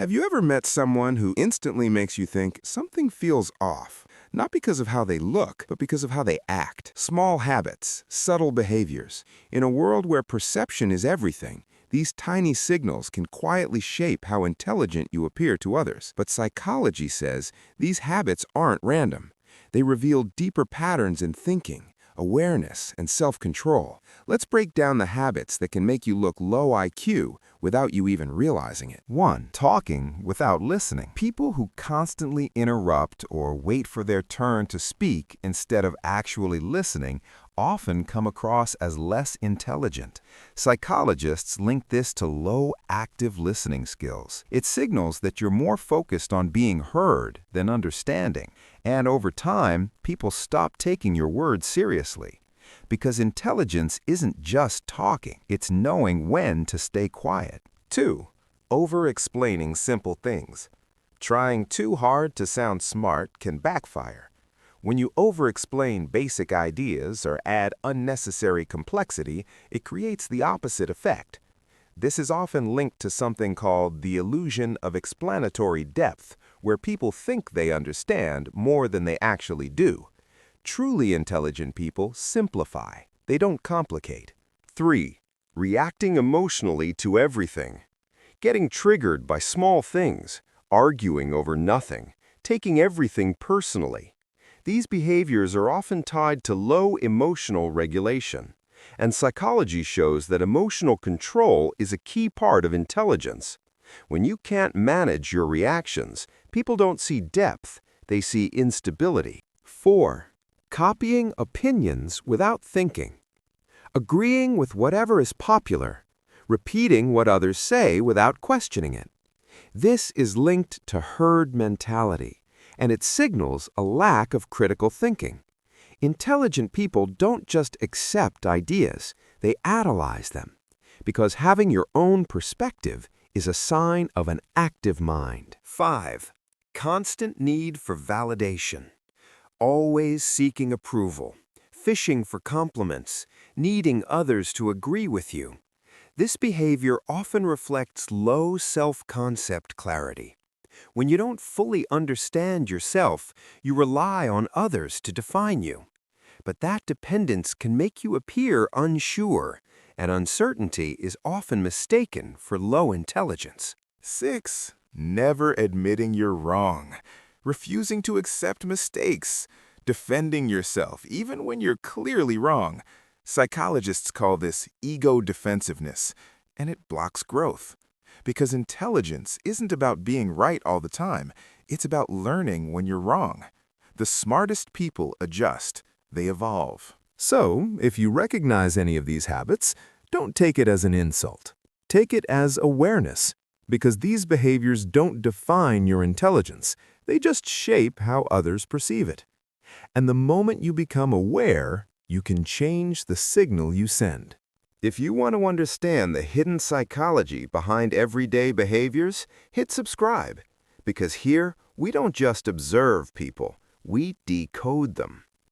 Have you ever met someone who instantly makes you think something feels off? Not because of how they look, but because of how they act. Small habits, subtle behaviors. In a world where perception is everything, these tiny signals can quietly shape how intelligent you appear to others. But psychology says these habits aren't random. They reveal deeper patterns in thinking, awareness, and self-control. Let's break down the habits that can make you look low IQ without you even realizing it. 1. Talking without listening. People who constantly interrupt or wait for their turn to speak instead of actually listening often come across as less intelligent. Psychologists link this to low active listening skills. It signals that you're more focused on being heard than understanding. And over time, people stop taking your words seriously. Because intelligence isn't just talking, it's knowing when to stay quiet. 2. Over-explaining simple things. Trying too hard to sound smart can backfire. When you over-explain basic ideas or add unnecessary complexity, it creates the opposite effect. This is often linked to something called the illusion of explanatory depth, where people think they understand more than they actually do. Truly intelligent people simplify. They don't complicate. 3. Reacting emotionally to everything. Getting triggered by small things, arguing over nothing, taking everything personally. These behaviors are often tied to low emotional regulation, and psychology shows that emotional control is a key part of intelligence. When you can't manage your reactions, people don't see depth, they see instability. 4. Copying opinions without thinking. Agreeing with whatever is popular, repeating what others say without questioning it. This is linked to herd mentality, and it signals a lack of critical thinking. Intelligent people don't just accept ideas, they analyze them, because having your own perspective is a sign of an active mind. 5. Constant need for validation. Always seeking approval, fishing for compliments, needing others to agree with you. This behavior often reflects low self-concept clarity. When you don't fully understand yourself, you rely on others to define you. But that dependence can make you appear unsure, and uncertainty is often mistaken for low intelligence. 6. Never admitting you're wrong. Refusing to accept mistakes. Defending yourself even when you're clearly wrong. Psychologists call this ego defensiveness, and it blocks growth. Because intelligence isn't about being right all the time, it's about learning when you're wrong. The smartest people adjust, they evolve. So, if you recognize any of these habits, don't take it as an insult. Take it as awareness, because these behaviors don't define your intelligence. They just shape how others perceive it. And the moment you become aware, you can change the signal you send. If you want to understand the hidden psychology behind everyday behaviors, hit subscribe. Because here, we don't just observe people, we decode them.